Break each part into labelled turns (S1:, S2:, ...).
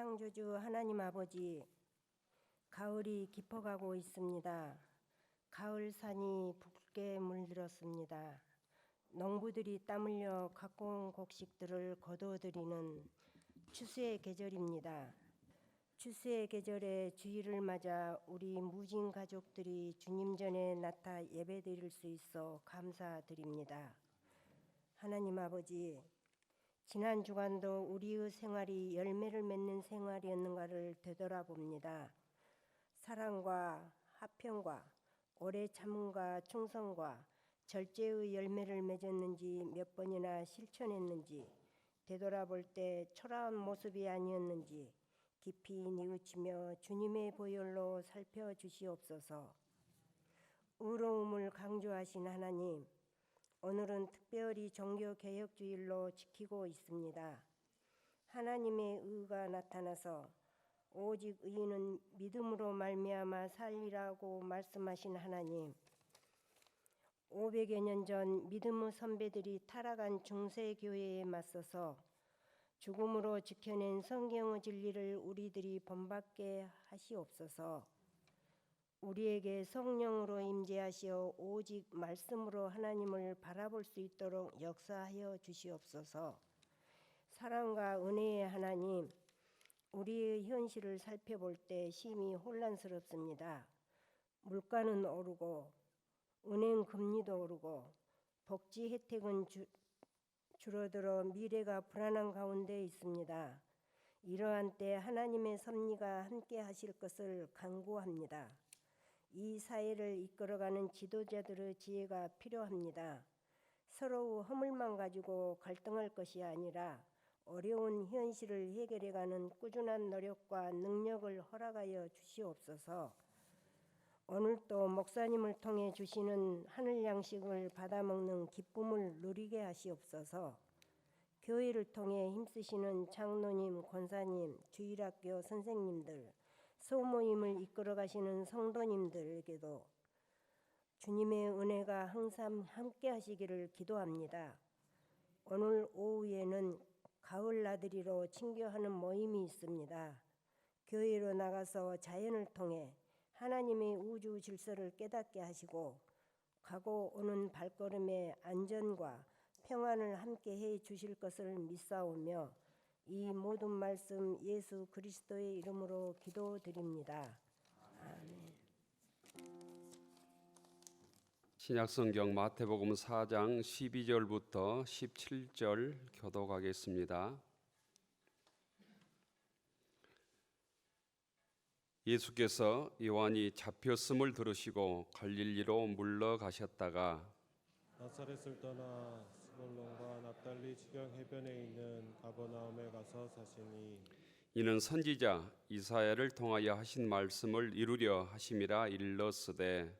S1: 창조주 하나님 아버지, 가을이 깊어가고 있습니다. 가을산이 붉게 물들었습니다. 농부들이 땀 흘려 갖고 온 곡식들을 거둬들이는 추수의 계절입니다. 추수의 계절에 주일을 맞아 우리 무진 가족들이 주님 전에 나타 예배드릴 수 있어 감사드립니다. 하나님 아버지, 지난 주간도 우리의 생활이 열매를 맺는 생활이었는가를 되돌아봅니다. 사랑과 화평과 오래 참음과 충성과 절제의 열매를 맺었는지 몇 번이나 실천했는지 되돌아볼 때 초라한 모습이 아니었는지 깊이 뉘우치며 주님의 보혈로 살펴주시옵소서. 의로움을 강조하신 하나님, 오늘은 특별히 종교개혁주일로 지키고 있습니다. 하나님의 의가 나타나서 오직 의인은 믿음으로 말미암아 살리라고 말씀하신 하나님, 500여 년 전 믿음의 선배들이 타락한 중세교회에 맞서서 죽음으로 지켜낸 성경의 진리를 우리들이 본받게 하시옵소서. 우리에게 성령으로 임재하시어 오직 말씀으로 하나님을 바라볼 수 있도록 역사하여 주시옵소서. 사랑과 은혜의 하나님, 우리의 현실을 살펴볼 때 심히 혼란스럽습니다. 물가는 오르고 은행 금리도 오르고 복지 혜택은 줄어들어 미래가 불안한 가운데 있습니다. 이러한 때 하나님의 섭리가 함께 하실 것을 간구합니다. 이 사회를 이끌어가는 지도자들의 지혜가 필요합니다. 서로의 허물만 가지고 갈등할 것이 아니라 어려운 현실을 해결해가는 꾸준한 노력과 능력을 허락하여 주시옵소서. 오늘도 목사님을 통해 주시는 하늘 양식을 받아먹는 기쁨을 누리게 하시옵소서. 교회를 통해 힘쓰시는 장로님, 권사님, 주일학교 선생님들, 소모임을 이끌어 가시는 성도님들에게도 주님의 은혜가 항상 함께 하시기를 기도합니다. 오늘 오후에는 가을 나들이로 친교하는 모임이 있습니다. 교회로 나가서 자연을 통해 하나님의 우주 질서를 깨닫게 하시고 가고 오는 발걸음에 안전과 평안을 함께 해 주실 것을 믿사오며 이 모든 말씀 예수 그리스도의 이름으로 기도드립니다. 아멘.
S2: 신약성경 마태복음 4장 12절부터 17절 교독하겠습니다. 예수께서 요한이 잡혔음을 들으시고 갈릴리로 물러가셨다가
S3: 나사렛을 떠나 스불론과 납달리 지경 해변에 있는 가버나움에 가서 사시니
S2: 이는 선지자 이사야를 통하여 하신 말씀을 이루려 하심이라 일렀으되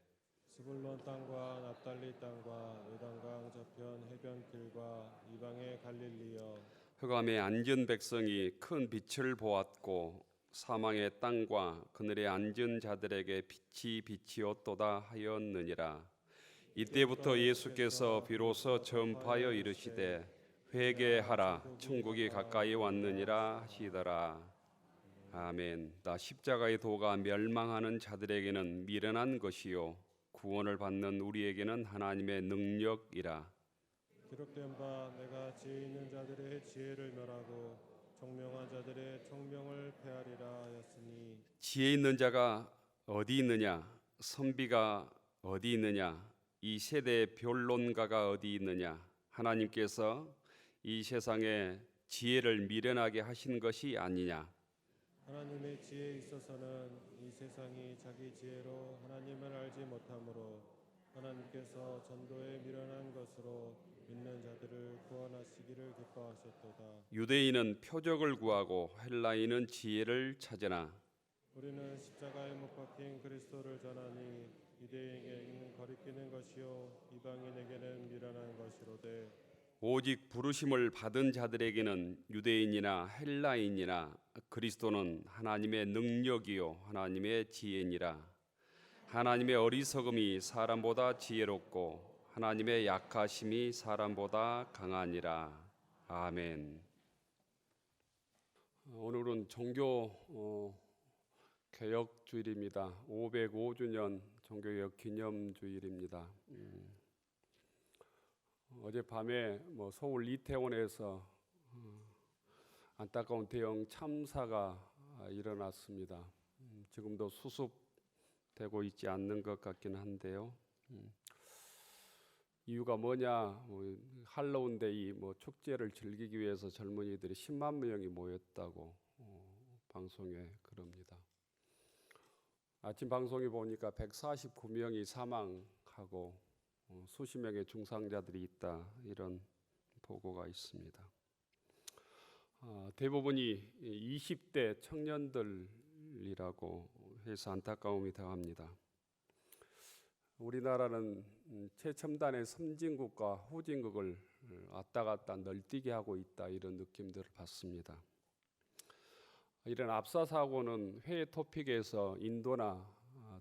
S3: 스불론 땅과 납달리 땅과 요단강 저편 해변길과 이방의 갈릴리여
S2: 흑암에 앉은 백성이 큰 빛을 보았고 사망의 땅과 그늘에 앉은 자들에게 빛이 비치었도다 하였느니라. 이때부터 예수께서 비로소 전파하여 이르시되 회개하라 천국이 가까이 왔느니라 하시더라. 아멘. 나 십자가의 도가 멸망하는 자들에게는 미련한 것이요 구원을 받는 우리에게는 하나님의 능력이라.
S3: 기록된 바 내가 지혜 있는 자들의 지혜를 멸하고 총명한 자들의 총명을 폐하리라 하였으니
S2: 지혜 있는 자가 어디 있느냐 선비가 어디 있느냐 이 세대의 변론가가 어디 있느냐. 하나님께서 이 세상에 지혜를 미련하게 하신 것이 아니냐.
S3: 하나님의 지혜에 있어서는 이 세상이 자기 지혜로 하나님을 알지 못하므로 하나님께서 전도에 미련한 것으로 믿는 자들을 구원하시기를 기뻐하셨도다.
S2: 유대인은 표적을 구하고 헬라인은 지혜를 찾으나
S3: 우리는 십자가에 못 박힌 그리스도를 전하니 유대인에게는 거리끼는 것이요 이방인에게는 미련한 것이로되
S2: 오직 부르심을 받은 자들에게는 유대인이나 헬라인이나 그리스도는 하나님의 능력이요 하나님의 지혜니라. 하나님의 어리석음이 사람보다 지혜롭고 하나님의 약하심이 사람보다 강하니라. 아멘. 오늘은 종교 개혁 주일입니다. 505주년 종교개혁 기념주일입니다. 어젯밤에 서울 이태원에서 안타까운 대형 참사가 일어났습니다. 지금도 수습되고 있지 않는 것 같긴 한데요. 이유가 뭐냐? 할로윈데이 축제를 즐기기 위해서 젊은이들이 10만 명이 모였다고 방송에 그럽니다. 아침 방송에 보니까 149명이 사망하고 수십 명의 중상자들이 있다, 이런 보고가 있습니다. 대부분이 20대 청년들이라고 해서 안타까움이 더합니다. 우리나라는 최첨단의 선진국과 후진국을 왔다 갔다 널뛰게 하고 있다, 이런 느낌들을 받습니다. 이런 압사 사고는 회의 토픽에서 인도나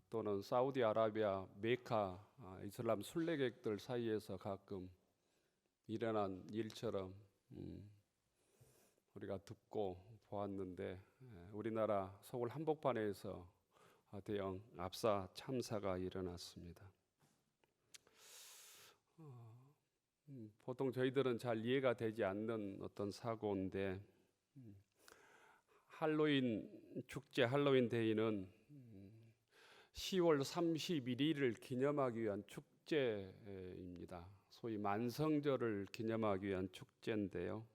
S2: 또는 사우디아라비아, 메카, 이슬람 순례객들 사이에서 가끔 일어난 일처럼 우리가 듣고 보았는데, 우리나라 서울 한복판에서 대형 압사 참사가 일어났습니다. 보통 저희들은 잘 이해가 되지 않는 어떤 사고인데, 할로윈 축제, 할로윈 데이는 10월 31일을 기념하기 위한 축제입니다. 소위 만성절을 기념하기 위한 축제인데요.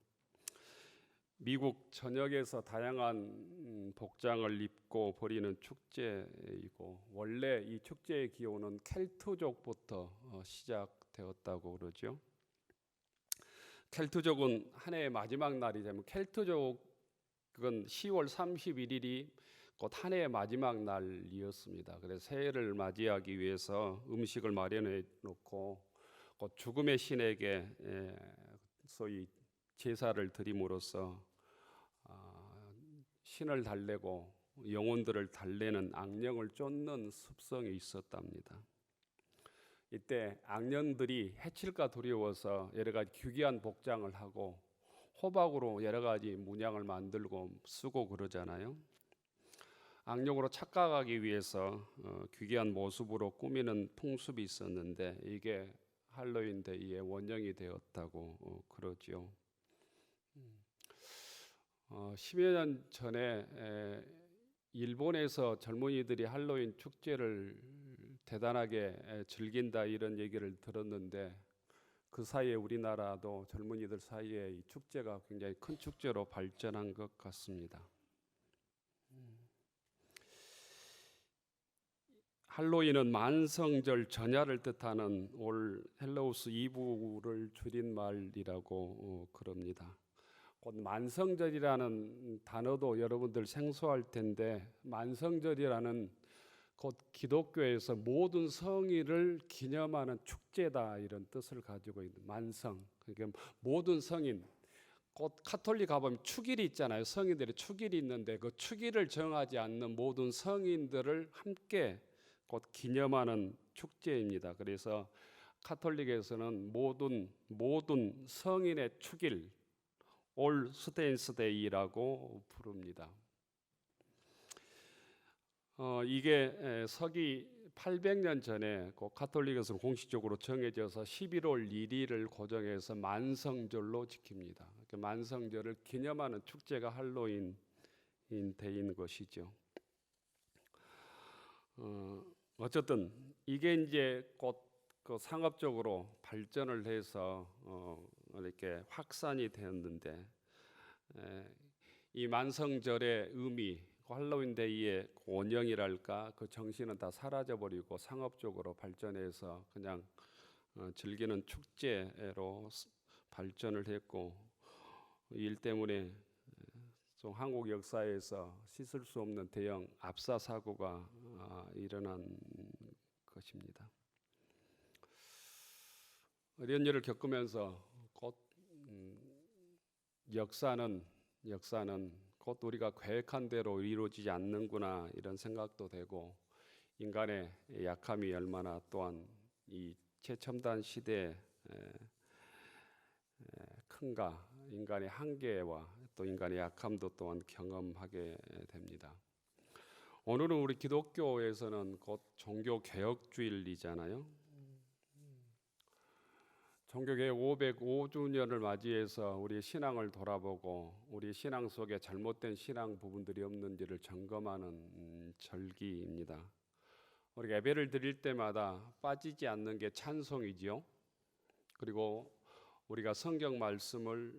S2: 미국 전역에서 다양한 복장을 입고 벌이는 축제이고, 원래 이 축제의 기원은 켈트족부터 시작되었다고 그러죠. 켈트족은 한 해의 마지막 날이 되면, 켈트족은 10월 31일이 곧 한 해의 마지막 날이었습니다. 그래서 새해를 맞이하기 위해서 음식을 마련해 놓고 곧 죽음의 신에게 소위 제사를 드림으로써 신을 달래고 영혼들을 달래는 악령을 쫓는 습성이 있었답니다. 이때 악령들이 해칠까 두려워서 여러 가지 기괴한 복장을 하고 호박으로 여러 가지 문양을 만들고 쓰고 그러잖아요. 악령으로 착각하기 위해서 기괴한 모습으로 꾸미는 풍습이 있었는데, 이게 할로윈 데이의 원형이 되었다고 그러죠. 10여 년 전에 일본에서 젊은이들이 할로윈 축제를 대단하게 즐긴다, 이런 얘기를 들었는데, 그 사이에 우리나라도 젊은이들 사이에 이 축제가 굉장히 큰 축제로 발전한 것 같습니다. 할로윈은 만성절 전야를 뜻하는 올 헬로우스 이브를 줄인 말이라고 그럽니다. 곧 만성절이라는 단어도 여러분들 생소할 텐데, 만성절이라는 곧 기독교에서 모든 성인을 기념하는 축제다, 이런 뜻을 가지고 있는 만성. 그러니까 모든 성인, 곧 카톨릭 가보면 축일이 있잖아요. 성인들의 축일이 있는데, 그 축일을 정하지 않는 모든 성인들을 함께 곧 기념하는 축제입니다. 그래서 카톨릭에서는 모든 성인의 축일, 올 스테인스데이라고 부릅니다. 이게 서기 800년 전에 카톨릭에서는 공식적으로 정해져서 11월 1일을 고정해서 만성절로 지킵니다. 만성절을 기념하는 축제가 할로윈 데이인 것이죠. 어쨌든 이게 이제 곧 그 상업적으로 발전을 해서 이렇게 확산이 되었는데, 이 만성절의 의미, 할로윈 데이의 원형이랄까, 그 정신은 다 사라져버리고 상업적으로 발전해서 그냥 즐기는 축제로 발전을 했고, 이 일 때문에 좀 한국 역사에서 씻을 수 없는 대형 압사 사고가 일어난 것입니다. 이런 일을 겪으면서 곧 역사는 곧 우리가 계획한 대로 이루어지지 않는구나, 이런 생각도 되고, 인간의 약함이 얼마나 또한 이 최첨단 시대에 큰가, 인간의 한계와 또 인간의 약함도 또한 경험하게 됩니다. 오늘은 우리 기독교에서는 곧 종교 개혁주일이잖아요. 종교개혁 505주년을 맞이해서 우리 신앙을 돌아보고 우리 신앙 속에 잘못된 신앙 부분들이 없는지를 점검하는 절기입니다. 우리가 예배를 드릴 때마다 빠지지 않는 게 찬송이지요. 그리고 우리가 성경 말씀을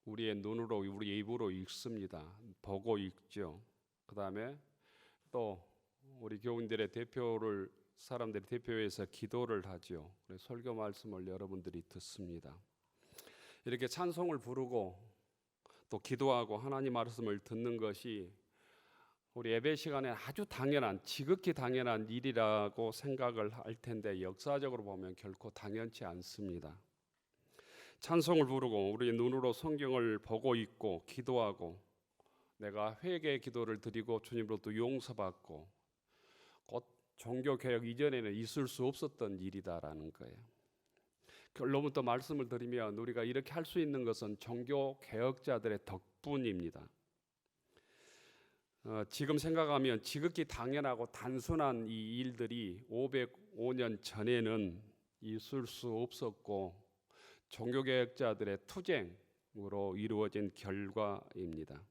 S2: 우리의 눈으로 우리의 입으로 읽습니다. 보고 읽죠. 그 다음에 또 우리 교인들의 사람들의 대표해서 기도를 하죠. 설교 말씀을 여러분들이 듣습니다. 이렇게 찬송을 부르고 또 기도하고 하나님 말씀을 듣는 것이 우리 예배 시간에 아주 당연한, 지극히 당연한 일이라고 생각을 할 텐데 역사적으로 보면 결코 당연치 않습니다. 찬송을 부르고 우리 눈으로 성경을 보고 있고 기도하고 내가 회개의 기도를 드리고 주님으로부터 용서받고 곧 종교개혁 이전에는 있을 수 없었던 일이다라는 거예요. 결론부터 말씀을 드리면 우리가 이렇게 할 수 있는 것은 종교개혁자들의 덕분입니다. 지금 생각하면 지극히 당연하고 단순한 이 일들이 505년 전에는 있을 수 없었고 종교개혁자들의 투쟁으로 이루어진 결과입니다.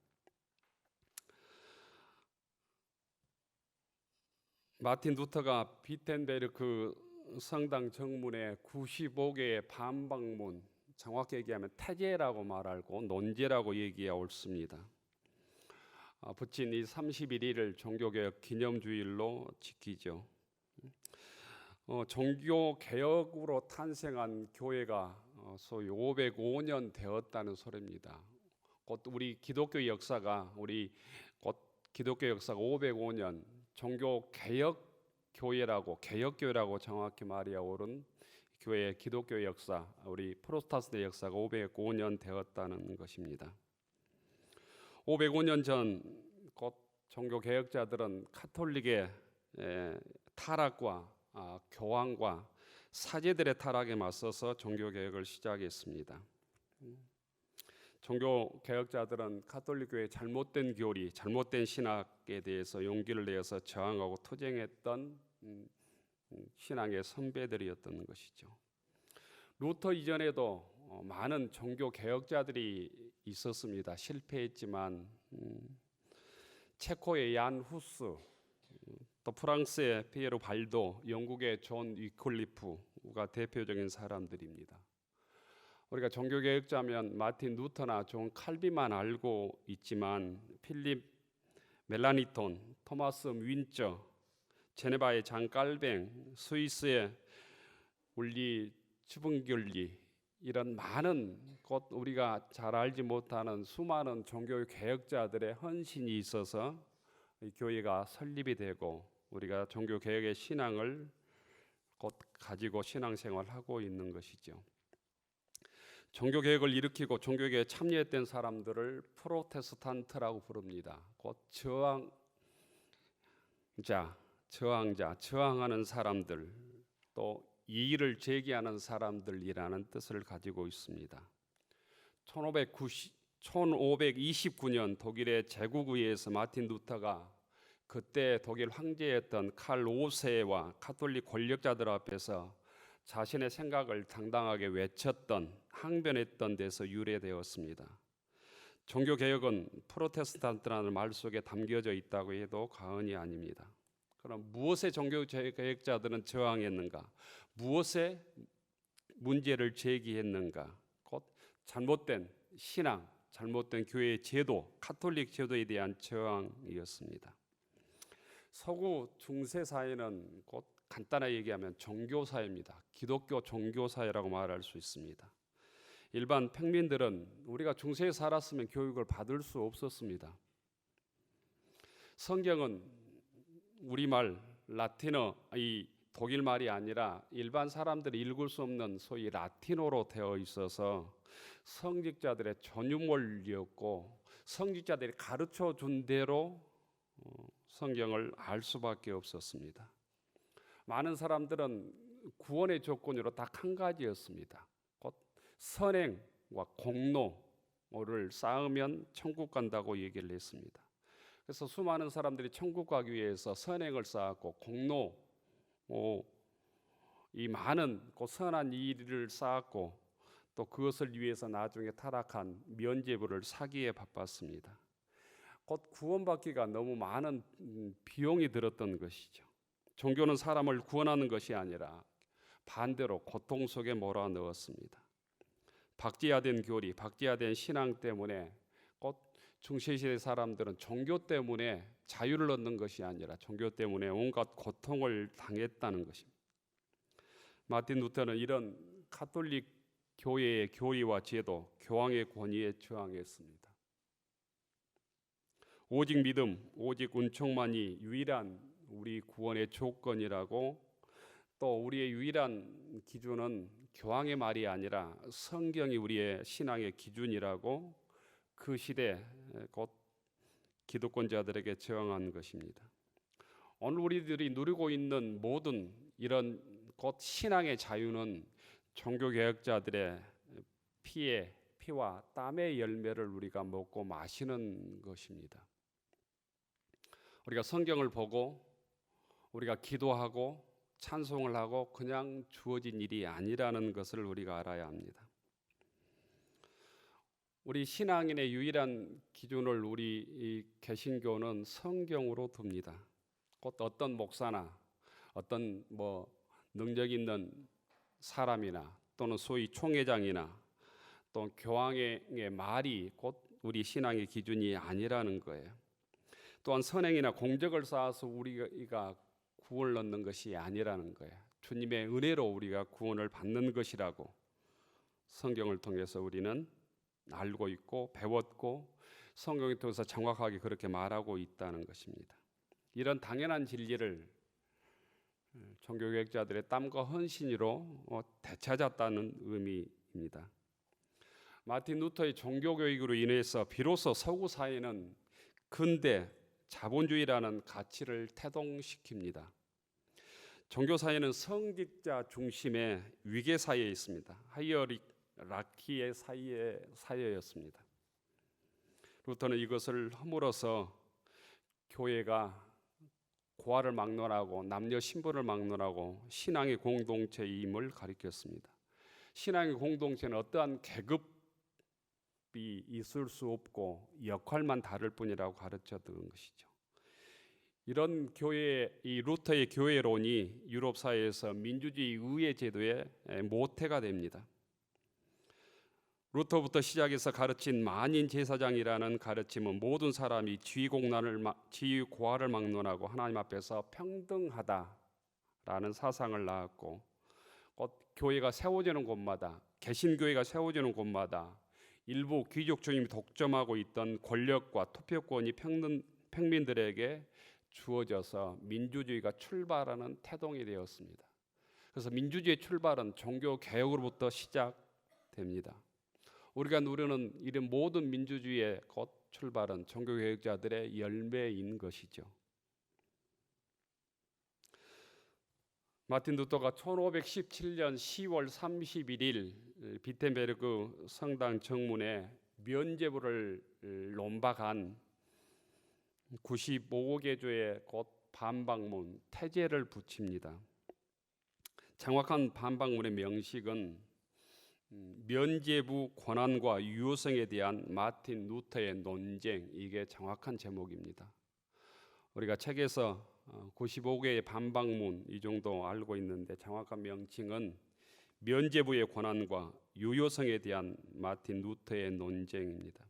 S2: 마틴 루터가 비텐베르크 성당 정문에 95개의 반박문, 정확히 얘기하면 태제라고 말하고 논제라고 얘기해야 옳습니다. 붙인 이 31일을 종교개혁 기념주일로 지키죠. 종교개혁으로 탄생한 교회가 소위 505년 되었다는 소리입니다. 곧 우리 기독교 역사가 505년 종교개혁 교회라고 개혁교회라고 정확히 말이야 옳은 교회의 기독교 역사, 우리 프로테스탄트 역사가 505년 되었다는 것입니다. 505년 전 곧 종교개혁자들은 카톨릭의 타락과 교황과 사제들의 타락에 맞서서 종교개혁을 시작했습니다. 종교개혁자들은 카톨릭교회의 잘못된 교리, 잘못된 신학에 대해서 용기를 내어서 저항하고 투쟁했던 신앙의 선배들이었던 것이죠. 루터 이전에도 많은 종교개혁자들이 있었습니다. 실패했지만 체코의 얀 후스, 또 프랑스의 피에로 발도, 영국의 존 위클리프가 대표적인 사람들입니다. 우리가 종교개혁자면 마틴 루터나 존 칼빈만 알고 있지만 필립 멜라니톤, 토마스 윈처, 제네바의 장 깔뱅, 스위스의 울리 츠붕글리, 이런 많은 곧 우리가 잘 알지 못하는 수많은 종교개혁자들의 헌신이 있어서 이 교회가 설립이 되고 우리가 종교개혁의 신앙을 곧 가지고 신앙생활하고 있는 것이죠. 종교개혁을 일으키고 종교개혁에 참여했던 사람들을 프로테스탄트라고 부릅니다. 곧 저항하는 사람들, 또 이의를 제기하는 사람들이라는 뜻을 가지고 있습니다. 1529년 독일의 제국의회에서 마틴 루터가 그때 독일 황제였던 칼 5세와 카톨릭 권력자들 앞에서 자신의 생각을 당당하게 외쳤던, 항변했던 데서 유래되었습니다. 종교개혁은 프로테스탄트라는 말 속에 담겨져 있다고 해도 과언이 아닙니다. 그럼 무엇에 종교개혁자들은 저항했는가? 무엇에 문제를 제기했는가? 곧 잘못된 신앙, 잘못된 교회의 제도, 카톨릭 제도에 대한 저항이었습니다. 서구 중세 사회는 곧 간단하게 얘기하면 종교사회입니다. 기독교 종교사회라고 말할 수 있습니다. 일반 평민들은 우리가 중세에 살았으면 교육을 받을 수 없었습니다. 성경은 우리말, 라틴어, 이 독일 말이 아니라 일반 사람들이 읽을 수 없는 소위 라틴어로 되어 있어서 성직자들의 전유물이었고 성직자들이 가르쳐 준 대로 성경을 알 수밖에 없었습니다. 많은 사람들은 구원의 조건으로 딱 한 가지였습니다. 곧 선행과 공로, 쌓으면 천국 간다고 얘기를 했습니다. 그래서 수많은 사람들이 천국 가기 위해서 선행을 쌓았고 공로, 이 많은 선한 일을 쌓았고 또 그것을 위해서 나중에 타락한 면죄부를 사기에 바빴습니다. 곧 구원받기가 너무 많은 비용이 들었던 것이죠. 종교는 사람을 구원하는 것이 아니라 반대로 고통 속에 몰아넣었습니다. 박제화된 교리, 박제화된 신앙 때문에 곧 중세시대 사람들은 종교 때문에 자유를 얻는 것이 아니라 종교 때문에 온갖 고통을 당했다는 것입니다. 마틴 루터는 이런 가톨릭 교회의 교리와 제도, 교황의 권위에 저항했습니다. 오직 믿음, 오직 은총만이 유일한 우리 구원의 조건이라고, 또 우리의 유일한 기준은 교황의 말이 아니라 성경이 우리의 신앙의 기준이라고 그 시대 곧 기득권자들에게 저항한 것입니다. 오늘 우리들이 누리고 있는 모든 이런 곧 신앙의 자유는 종교개혁자들의 피와 땀의 열매를 우리가 먹고 마시는 것입니다. 우리가 성경을 보고 우리가 기도하고 찬송을 하고 그냥 주어진 일이 아니라는 것을 우리가 알아야 합니다. 우리 신앙인의 유일한 기준을 우리 이 개신교는 성경으로 둡니다. 곧 어떤 목사나 어떤 능력 있는 사람이나 또는 소위 총회장이나 또 교황의 말이 곧 우리 신앙의 기준이 아니라는 거예요. 또한 선행이나 공적을 쌓아서 우리가 구원을 얻는 것이 아니라는 거예요. 주님의 은혜로 우리가 구원을 받는 것이라고 성경을 통해서 우리는 알고 있고 배웠고 성경을 통해서 정확하게 그렇게 말하고 있다는 것입니다. 이런 당연한 진리를 종교개혁자들의 땀과 헌신으로 되찾았다는 의미입니다. 마틴 루터의 종교교육으로 인해서 비로소 서구 사회는 근대 자본주의라는 가치를 태동시킵니다. 종교사회는 성직자 중심의 위계사회에 있습니다. 하이어라키의 사회였습니다. 루터는 이것을 허물어서 교회가 고아를 막론하고 남녀 신분을 막론하고 신앙의 공동체임을 가리켰습니다. 신앙의 공동체는 어떠한 계급이 있을 수 없고 역할만 다를 뿐이라고 가르쳤던 것이죠. 이런 이 루터의 교회론이 유럽 사회에서 민주주의 의회 제도의 모태가 됩니다. 루터부터 시작해서 가르친 만인 제사장이라는 가르침은 모든 사람이 지위 고하를 막론하고 하나님 앞에서 평등하다라는 사상을 낳았고, 교회가 세워지는 곳마다, 개신교회가 세워지는 곳마다 일부 귀족주임이 독점하고 있던 권력과 투표권이 평민들에게 주어져서 민주주의가 출발하는 태동이 되었습니다. 그래서 민주주의의 출발은 종교 개혁으로부터 시작됩니다. 우리가 누리는 이런 모든 민주주의의 곧 출발은 종교개혁자들의 열매인 것이죠. 마틴 루터가 1517년 10월 31일 비텐베르크 성당 정문에 면죄부를 논박한 95개조의 곧 반박문 태제를 붙입니다. 정확한 반박문의 명식은 면죄부 권한과 유효성에 대한 마틴 루터의 논쟁, 이게 정확한 제목입니다. 우리가 책에서 95개의 반박문 이 정도 알고 있는데 정확한 명칭은 면죄부의 권한과 유효성에 대한 마틴 루터의 논쟁입니다.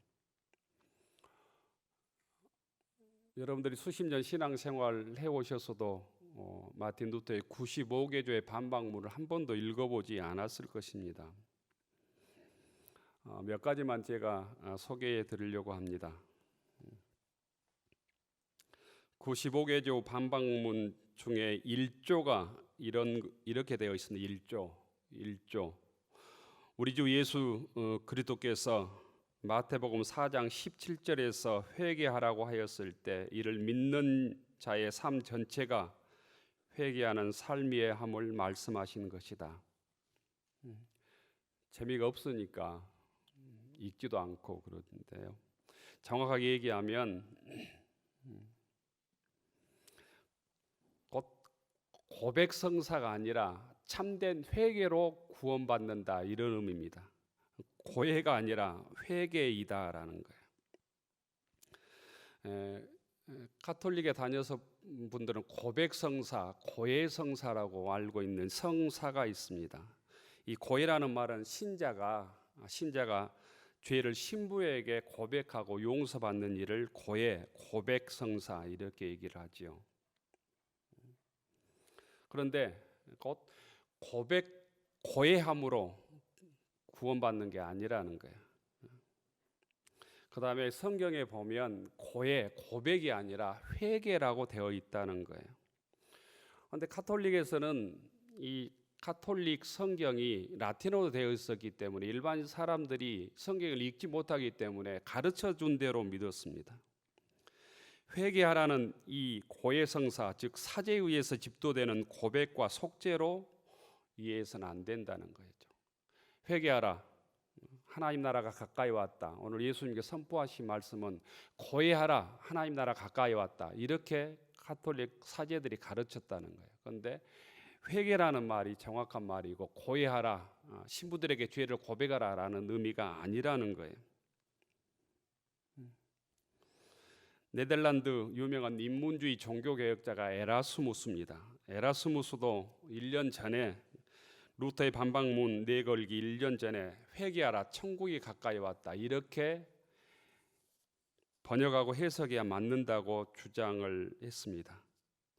S2: 여러분들이 수십 년 신앙생활을 해오셨어도 마틴 루터의 95개조의 반박문을 한 번도 읽어보지 않았을 것입니다. 몇 가지만 제가 소개해 드리려고 합니다. 95개조 반박문 중에 1조가 이렇게 되어 있습니다. 1조. 우리 주 예수 그리스도께서 마태복음 4장 17절에서 회개하라고 하였을 때 이를 믿는 자의 삶 전체가 회개하는 삶이어야 함을 말씀하신 것이다. 재미가 없으니까 읽지도 않고 그러는데요. 정확하게 얘기하면 곧 고백 성사가 아니라 참된 회개로 구원받는다 이런 의미입니다. 고해가 아니라 회개이다라는 거예요. 가톨릭에 다녀서 분들은 고백 성사, 고해 성사라고 알고 있는 성사가 있습니다. 이 고해라는 말은 신자가 죄를 신부에게 고백하고 용서받는 일을 고해, 고백 성사 이렇게 얘기를 하지요. 그런데 곧 고해함으로 구원받는 게 아니라는 거예요. 그 다음에 성경에 보면 고백이 아니라 회개라고 되어 있다는 거예요. 그런데 가톨릭에서는 이 가톨릭 성경이 라틴어로 되어 있었기 때문에 일반 사람들이 성경을 읽지 못하기 때문에 가르쳐 준 대로 믿었습니다. 회개하라는 이 고해성사, 즉 사제에 의해서 집도되는 고백과 속죄로 이해해서는 안 된다는 거죠. 회개하라, 하나님 나라가 가까이 왔다. 오늘 예수님께 선포하신 말씀은 고해하라, 하나님 나라 가까이 왔다. 이렇게 가톨릭 사제들이 가르쳤다는 거예요. 그런데 회개라는 말이 정확한 말이고 고해하라, 신부들에게 죄를 고백하라라는 의미가 아니라는 거예요. 네덜란드 유명한 인문주의 종교개혁자가 에라스무스입니다. 에라스무스도 1년 전에 루터의 반박문 내걸기 1년 전에 회개하라, 천국이 가까이 왔다 이렇게 번역하고 해석해야 맞는다고 주장을 했습니다.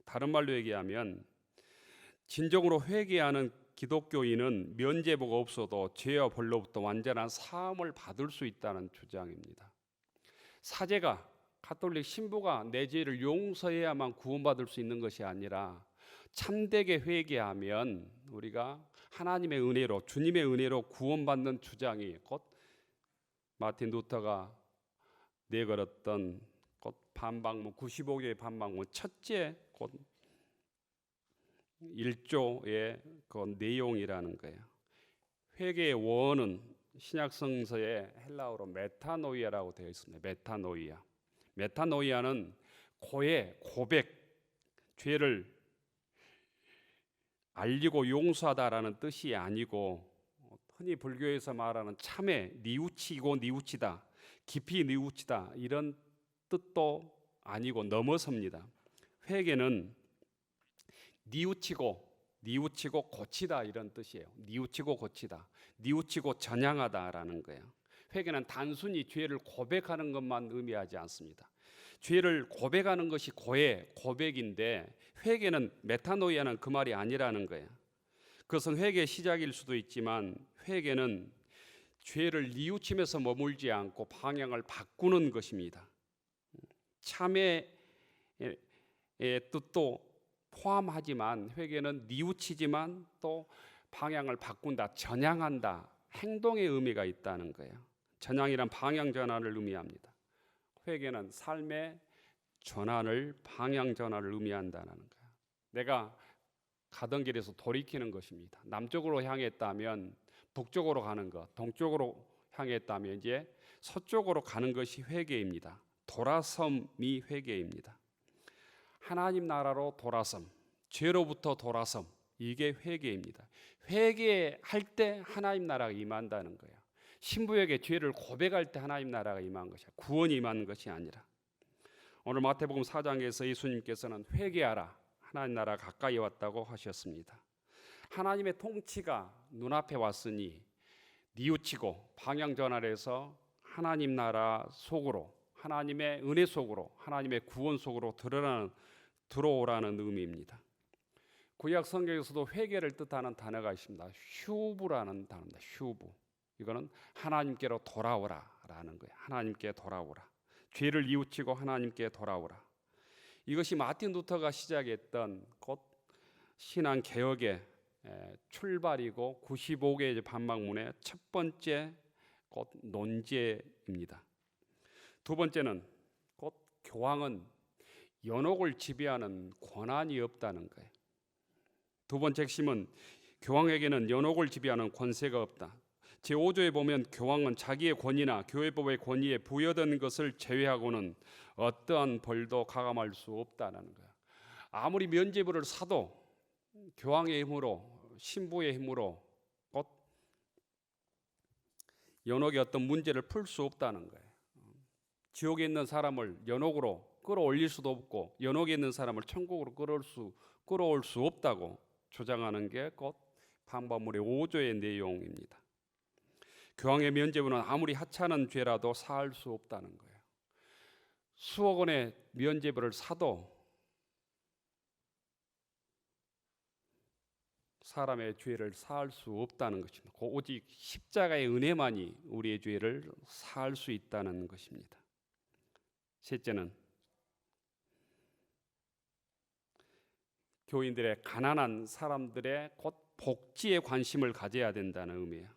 S2: 다른 말로 얘기하면 진정으로 회개하는 기독교인은 면죄부가 없어도 죄와 벌로부터 완전한 사함을 받을 수 있다는 주장입니다. 사제가, 가톨릭 신부가 내 죄를 용서해야만 구원받을 수 있는 것이 아니라 참되게 회개하면 우리가 하나님의 은혜로, 주님의 은혜로 구원받는 주장이 곧 마틴 루터가 내걸었던 곧 반박문 95개의 반박문 첫째 곧 1조의 그 내용이라는 거예요. 회개의 원은 신약 성서에 헬라어로 메타노이아라고 되어 있습니다. 메타노이아는 고해, 고백, 죄를 알리고 용서하다라는 뜻이 아니고 흔히 불교에서 말하는 참회, 뉘우치고 뉘우치다, 깊이 뉘우치다 이런 뜻도 아니고 넘어섭니다. 회개는 뉘우치고 고치다 이런 뜻이에요. 뉘우치고 고치다, 뉘우치고 전향하다라는 거예요. 회개는 단순히 죄를 고백하는 것만 의미하지 않습니다. 죄를 고백하는 것이 고백인데 회개는 메타노이아는 그 말이 아니라는 거예요. 그것은 회개의 시작일 수도 있지만 회개는 죄를 뉘우치면서 머물지 않고 방향을 바꾸는 것입니다. 참회의 뜻도 포함하지만 회개는 뉘우치지만 또 방향을 바꾼다, 전향한다, 행동의 의미가 있다는 거예요. 전향이란 방향 전환을 의미합니다. 회개는 삶의 전환을, 방향 전환을 의미한다는 거예요. 내가 가던 길에서 돌이키는 것입니다. 남쪽으로 향했다면 북쪽으로 가는 것, 동쪽으로 향했다면 이제 서쪽으로 가는 것이 회개입니다. 돌아섬이 회개입니다. 하나님 나라로 돌아섬, 죄로부터 돌아섬, 이게 회개입니다. 회개할 때 하나님 나라가 임한다는 거예요. 신부에게 죄를 고백할 때 하나님 나라가 임한 것이야. 구원이 임하는 것이 아니라. 오늘 마태복음 4장에서 예수님께서는 회개하라, 하나님 나라 가까이 왔다고 하셨습니다. 하나님의 통치가 눈앞에 왔으니 뉘우치고 방향 전환해서 하나님 나라 속으로, 하나님의 은혜 속으로, 하나님의 구원 속으로 들어오라는 의미입니다. 구약 성경에서도 회개를 뜻하는 단어가 있습니다. 휴브라는 단어입니다. 휴브. 이거는 하나님께로 돌아오라라는 거예요. 하나님께 돌아오라. 죄를 뉘우치고 하나님께 돌아오라. 이것이 마틴 루터가 시작했던 곧 신앙 개혁의 출발이고 95개의 반박문의 첫 번째 곧 논제입니다. 두 번째는 곧 교황은 연옥을 지배하는 권한이 없다는 거예요. 두 번째 핵심은 교황에게는 연옥을 지배하는 권세가 없다. 제5조에 보면 교황은 자기의 권위나 교회법의 권위에 부여된 것을 제외하고는 어떠한 벌도 가감할 수 없다는 거야. 아무리 면죄부를 사도 교황의 힘으로, 신부의 힘으로 곧 연옥의 어떤 문제를 풀 수 없다는 거예요. 지옥에 있는 사람을 연옥으로 끌어올릴 수도 없고 연옥에 있는 사람을 천국으로 끌어올 수 없다고 주장하는 게 곧 방법물의 5조의 내용입니다. 교황의 면죄부는 아무리 하찮은 죄라도 사할 수 없다는 거예요. 수억 원의 면죄부를 사도 사람의 죄를 사할 수 없다는 것입니다. 오직 십자가의 은혜만이 우리의 죄를 사할 수 있다는 것입니다. 셋째는 교인들의 가난한 사람들의 곧 복지에 관심을 가져야 된다는 의미예요.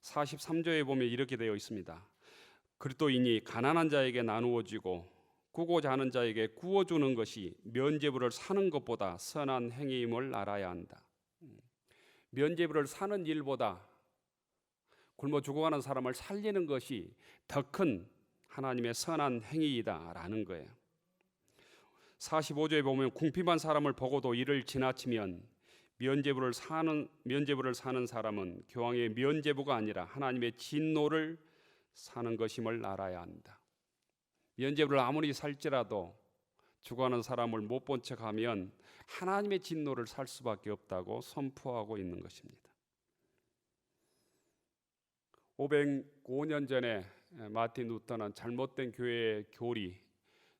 S2: 43조에 보면 이렇게 되어 있습니다. 그리스도인이 가난한 자에게 나누어지고 구고자 하는 자에게 구워주는 것이 면죄부를 사는 것보다 선한 행위임을 알아야 한다. 면죄부를 사는 일보다 굶어 죽어가는 사람을 살리는 것이 더 큰 하나님의 선한 행위이다라는 거예요. 45조에 보면 궁핍한 사람을 보고도 이를 지나치면 면죄부를 사는 사람은 교황의 면죄부가 아니라 하나님의 진노를 사는 것임을 알아야 한다. 면죄부를 아무리 살지라도 죽어가는 사람을 못 본 척하면 하나님의 진노를 살 수밖에 없다고 선포하고 있는 것입니다. 505년 전에 마틴 루터는 잘못된 교회의 교리,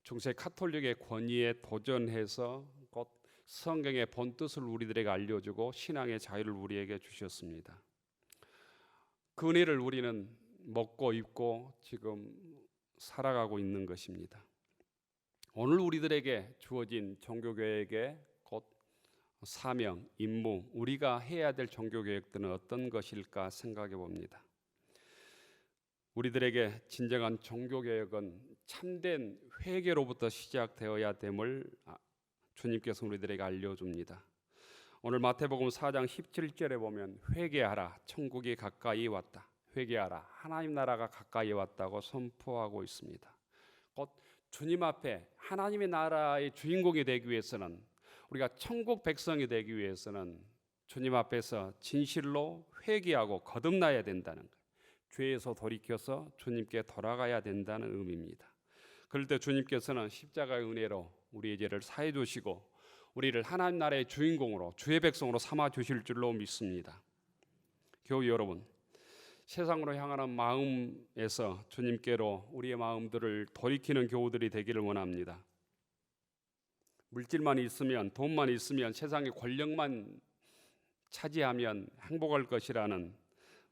S2: 중세 카톨릭의 권위에 도전해서 곧 성경의 본뜻을 우리들에게 알려주고 신앙의 자유를 우리에게 주셨습니다. 그 은혜를 우리는 먹고 입고 지금 살아가고 있는 것입니다. 오늘 우리들에게 주어진 종교개혁의 곧 사명, 임무, 우리가 해야 될 종교개혁들은 어떤 것일까 생각해 봅니다. 우리들에게 진정한 종교개혁은 참된 회개로부터 시작되어야 됨을 주님께서 우리들에게 알려줍니다. 오늘 마태복음 4장 17절에 보면 회개하라, 천국이 가까이 왔다. 회개하라, 하나님 나라가 가까이 왔다고 선포하고 있습니다. 곧 주님 앞에 하나님의 나라의 주인공이 되기 위해서는, 우리가 천국 백성이 되기 위해서는 주님 앞에서 진실로 회개하고 거듭나야 된다는 거예요. 죄에서 돌이켜서 주님께 돌아가야 된다는 의미입니다. 그럴 때 주님께서는 십자가의 은혜로 우리의 죄를 사해 주시고 우리를 하나님 나라의 주인공으로, 주의 백성으로 삼아 주실 줄로 믿습니다. 교우 여러분, 세상으로 향하는 마음에서 주님께로 우리의 마음들을 돌이키는 교우들이 되기를 원합니다. 물질만 있으면, 돈만 있으면, 세상의 권력만 차지하면 행복할 것이라는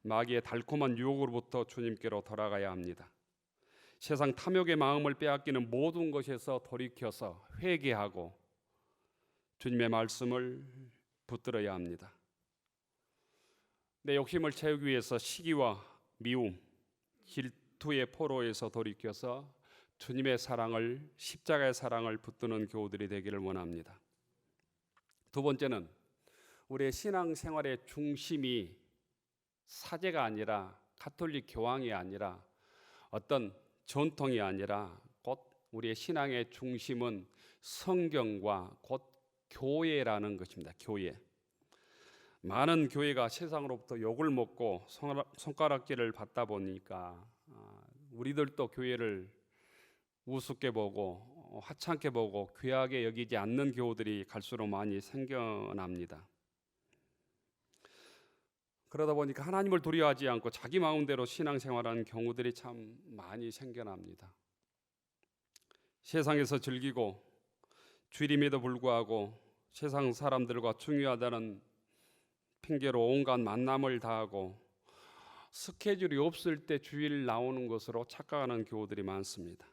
S2: 마귀의 달콤한 유혹으로부터 주님께로 돌아가야 합니다. 세상 탐욕의 마음을 빼앗기는 모든 것에서 돌이켜서 회개하고 주님의 말씀을 붙들어야 합니다. 내 욕심을 채우기 위해서 시기와 미움, 질투의 포로에서 돌이켜서 주님의 사랑을, 십자가의 사랑을 붙드는 교우들이 되기를 원합니다. 두 번째는 우리의 신앙생활의 중심이 사제가 아니라, 가톨릭 교황이 아니라, 어떤 전통이 아니라 곧 우리의 신앙의 중심은 성경과 곧 교회라는 것입니다. 교회. 많은 교회가 세상으로부터 욕을 먹고 손가락질을 받다 보니까 우리들도 교회를 우습게 보고 하찮게 보고 귀하게 여기지 않는 교우들이 갈수록 많이 생겨납니다. 그러다 보니까 하나님을 두려워하지 않고 자기 마음대로 신앙생활하는 경우들이 참 많이 생겨납니다. 세상에서 즐기고 주일임에도 불구하고 세상 사람들과 중요하다는 핑계로 온갖 만남을 다하고 스케줄이 없을 때 주일 나오는 것으로 착각하는 교우들이 많습니다.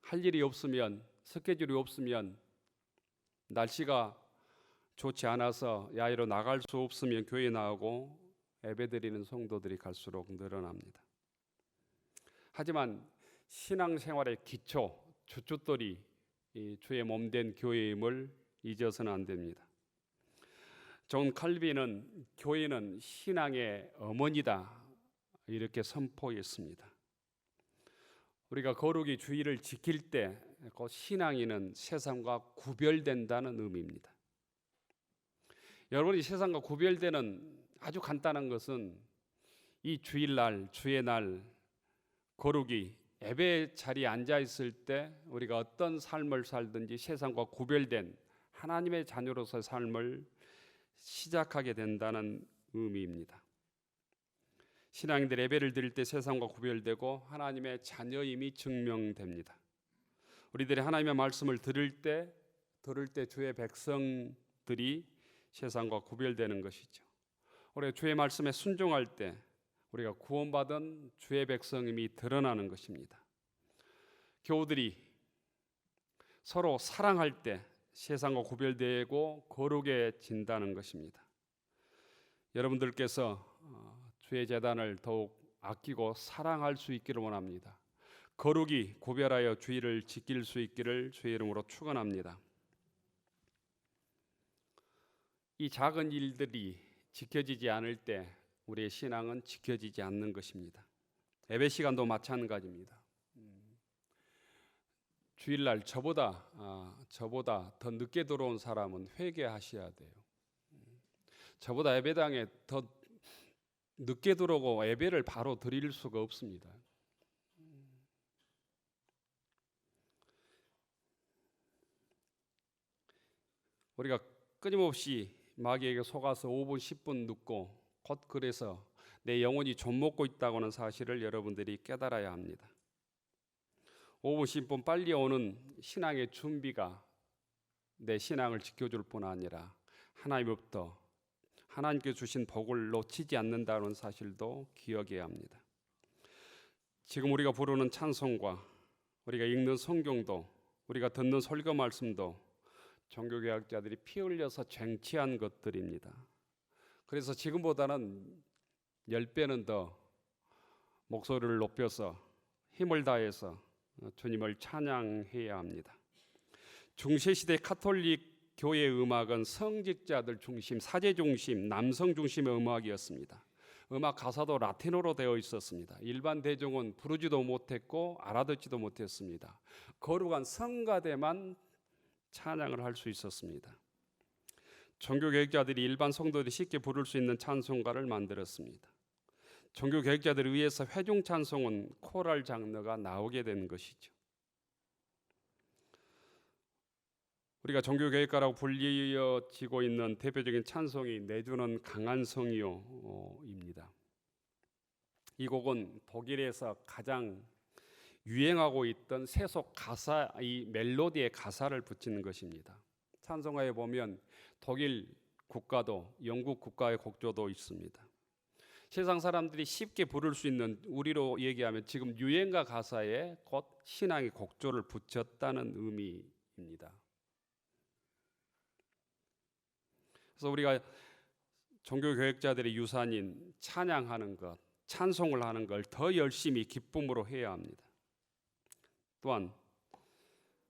S2: 할 일이 없으면, 스케줄이 없으면, 날씨가 좋지 않아서 야외로 나갈 수 없으면 교회 나오고 예배드리는 성도들이 갈수록 늘어납니다. 하지만 신앙생활의 기초, 주춧돌이 주의 몸된 교회임을 잊어서는 안 됩니다. 존 칼빈은 교회는 신앙의 어머니다 이렇게 선포했습니다. 우리가 거룩이 주의를 지킬 때 그 신앙인은 세상과 구별된다는 의미입니다. 여러분이 세상과 구별되는 아주 간단한 것은 이 주일날, 주의 날 거룩이 예배 자리에 앉아 있을 때 우리가 어떤 삶을 살든지 세상과 구별된 하나님의 자녀로서의 삶을 시작하게 된다는 의미입니다. 신앙인들 예배를 드릴 때 세상과 구별되고 하나님의 자녀임이 증명됩니다. 우리들이 하나님의 말씀을 들을 때 주의 백성들이 세상과 구별되는 것이죠. 우리가 주의 말씀에 순종할 때 우리가 구원받은 주의 백성임이 드러나는 것입니다. 교우들이 서로 사랑할 때 세상과 구별되고 거룩해진다는 것입니다. 여러분들께서 주의 제단을 더욱 아끼고 사랑할 수 있기를 원합니다. 거룩이 구별하여 주의를 지킬 수 있기를 주의 이름으로 축원합니다. 이 작은 일들이 지켜지지 않을 때 우리의 신앙은 지켜지지 않는 것입니다. 예배 시간도 마찬가지입니다. 주일날 저보다 더 늦게 들어온 사람은 회개하셔야 돼요. 저보다 예배당에 더 늦게 들어오고 예배를 바로 드릴 수가 없습니다. 우리가 끊임없이 마귀에게 속아서 5분 10분 늦고 곧 그래서 내 영혼이 좀먹고 있다고 하는 사실을 여러분들이 깨달아야 합니다. 5분 10분 빨리 오는 신앙의 준비가 내 신앙을 지켜줄 뿐 아니라 하나님으로부터 하나님께 주신 복을 놓치지 않는다는 사실도 기억해야 합니다. 지금 우리가 부르는 찬송과 우리가 읽는 성경도 우리가 듣는 설교 말씀도 종교개혁자들이 피 흘려서 쟁취한 것들입니다. 그래서 지금보다는 10배는 더 목소리를 높여서 힘을 다해서 주님을 찬양해야 합니다. 중세시대 카톨릭 교회 음악은 성직자들 중심, 사제 중심, 남성 중심의 음악이었습니다. 음악 가사도 라틴어로 되어 있었습니다. 일반 대중은 부르지도 못했고 알아듣지도 못했습니다. 거룩한 성가대만 찬양을 할 수 있었습니다. 종교개혁자들이 일반 성도들이 쉽게 부를 수 있는 찬송가를 만들었습니다. 종교개혁자들에 의해서 회중찬송은 코랄 장르가 나오게 된 것이죠. 우리가 종교개혁가라고 불리어지고 있는 대표적인 찬송이 내주는 강한 성이요입니다. 이 곡은 독일에서 가장 유행하고 있던 세속 가사, 이 멜로디의 가사를 붙이는 것입니다. 찬송가에 보면 독일 국가도 영국 국가의 곡조도 있습니다. 세상 사람들이 쉽게 부를 수 있는, 우리로 얘기하면 지금 유행가 가사에 곧 신앙의 곡조를 붙였다는 의미입니다. 그래서 우리가 종교개혁자들의 유산인 찬양하는 것, 찬송을 하는 걸 더 열심히 기쁨으로 해야 합니다. 또한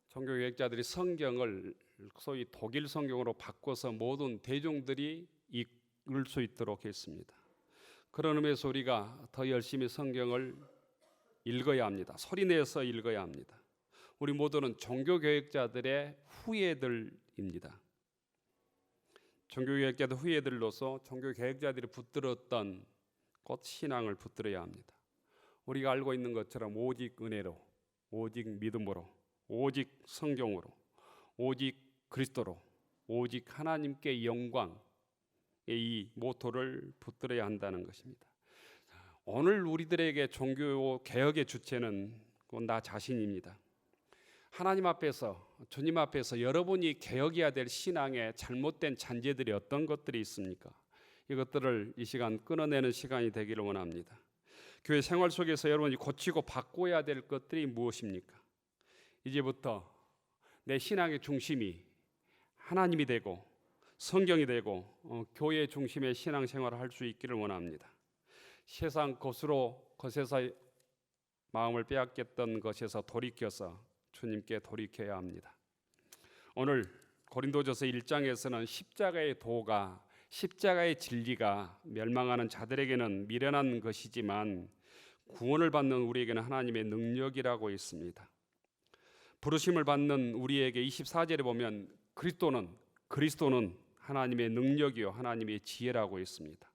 S2: 종교개혁자들이 성경을 소위 독일 성경으로 바꿔서 모든 대중들이 읽을 수 있도록 했습니다. 그런 의미에서 우리가 더 열심히 성경을 읽어야 합니다. 소리내서 읽어야 합니다. 우리 모두는 종교개혁자들의 후예들입니다. 종교개혁자들 후예들로서 종교개혁자들이 붙들었던 곧 신앙을 붙들어야 합니다. 우리가 알고 있는 것처럼 오직 은혜로, 오직 믿음으로, 오직 성경으로, 오직 그리스도로, 오직 하나님께 영광의 이 모토를 붙들어야 한다는 것입니다. 오늘 우리들에게 종교 개혁의 주체는 나 자신입니다. 하나님 앞에서, 주님 앞에서 여러분이 개혁해야 될 신앙의 잘못된 잔재들이 어떤 것들이 있습니까? 이것들을 이 시간 끊어내는 시간이 되기를 원합니다. 교회 생활 속에서 여러분이 고치고 바꿔야 될 것들이 무엇입니까? 이제부터 내 신앙의 중심이 하나님이 되고 성경이 되고 교회 중심의 신앙생활을 할 수 있기를 원합니다. 세상 것에서 마음을 빼앗겼던 것에서 돌이켜서 주님께 돌이켜야 합니다. 오늘 고린도전서 1장에서는 십자가의 도가 십자가의 진리가 멸망하는 자들에게는 미련한 것이지만 구원을 받는 우리에게는 하나님의 능력이라고 있습니다. 부르심을 받는 우리에게 24절에 보면 그리스도는 하나님의 능력이요 하나님의 지혜라고 있습니다.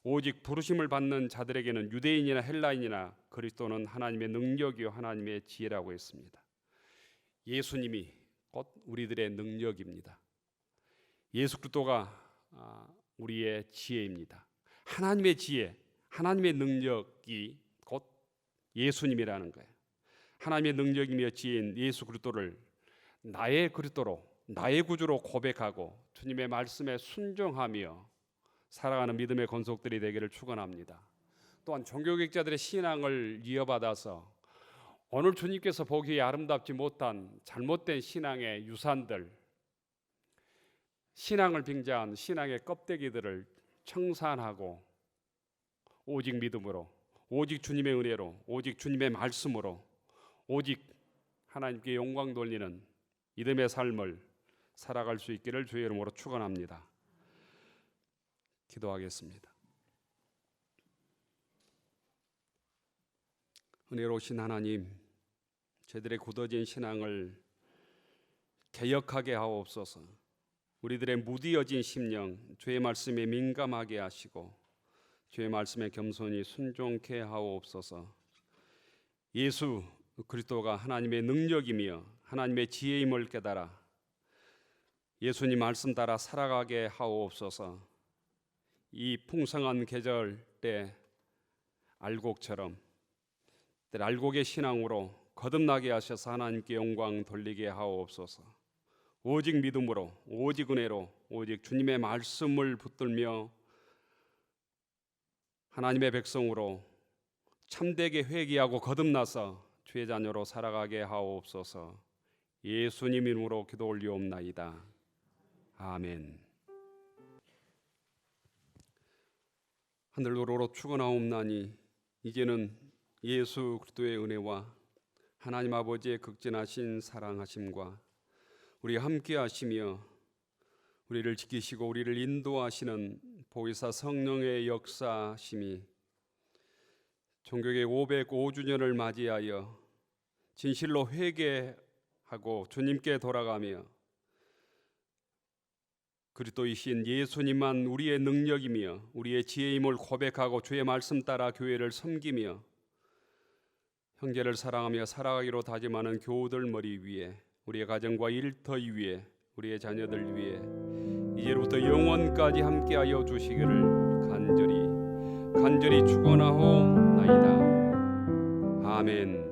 S2: 오직 부르심을 받는 자들에게는 유대인이나 헬라인이나 그리스도는 하나님의 능력이요 하나님의 지혜라고 했습니다. 예수님이 곧 우리들의 능력입니다. 예수 그리스도가 우리의 지혜입니다. 하나님의 지혜, 하나님의 능력이 곧 예수님이라는 거예요. 하나님의 능력이며 지혜인 예수 그리스도를 나의 그리스도로, 나의 구주로 고백하고 주님의 말씀에 순종하며 살아가는 믿음의 권속들이 되기를 축원합니다. 또한 종교개혁자들의 신앙을 이어받아서 오늘 주님께서 보기에 아름답지 못한 잘못된 신앙의 유산들, 신앙을 빙자한 신앙의 껍데기들을 청산하고 오직 믿음으로, 오직 주님의 은혜로, 오직 주님의 말씀으로, 오직 하나님께 영광 돌리는 믿음의 삶을 살아갈 수 있기를 주의 이름으로 축원합니다. 기도하겠습니다. 은혜로우신 하나님, 저희들의 굳어진 신앙을 개혁하게 하옵소서. 우리들의 무디어진 심령 주의 말씀에 민감하게 하시고 주의 말씀에 겸손히 순종케 하옵소서. 예수 그리스도가 하나님의 능력이며 하나님의 지혜임을 깨달아 예수님 말씀 따라 살아가게 하옵소서. 이 풍성한 계절 때 알곡처럼 알곡의 신앙으로 거듭나게 하셔서 하나님께 영광 돌리게 하옵소서. 오직 믿음으로, 오직 은혜로, 오직 주님의 말씀을 붙들며 하나님의 백성으로 참되게 회개하고 거듭나서 주의 자녀로 살아가게 하옵소서. 예수님 이름으로 기도 올리옵나이다. 아멘. 하늘로로 축원하옵나니 이제는 예수 그리스도의 은혜와 하나님 아버지의 극진하신 사랑하심과 우리 함께 하시며 우리를 지키시고 우리를 인도하시는 보혜사 성령의 역사심이 종교개혁 505주년을 맞이하여 진실로 회개하고 주님께 돌아가며 그리스도이신 예수님만 우리의 능력이며 우리의 지혜임을 고백하고 주의 말씀 따라 교회를 섬기며 형제를 사랑하며 살아가기로 다짐하는 교우들 머리 위에 우리의 가정과 일터 위에 우리의 자녀들 위에 이제부터 영원까지 함께하여 주시기를 간절히 축원하옵나이다. 아멘.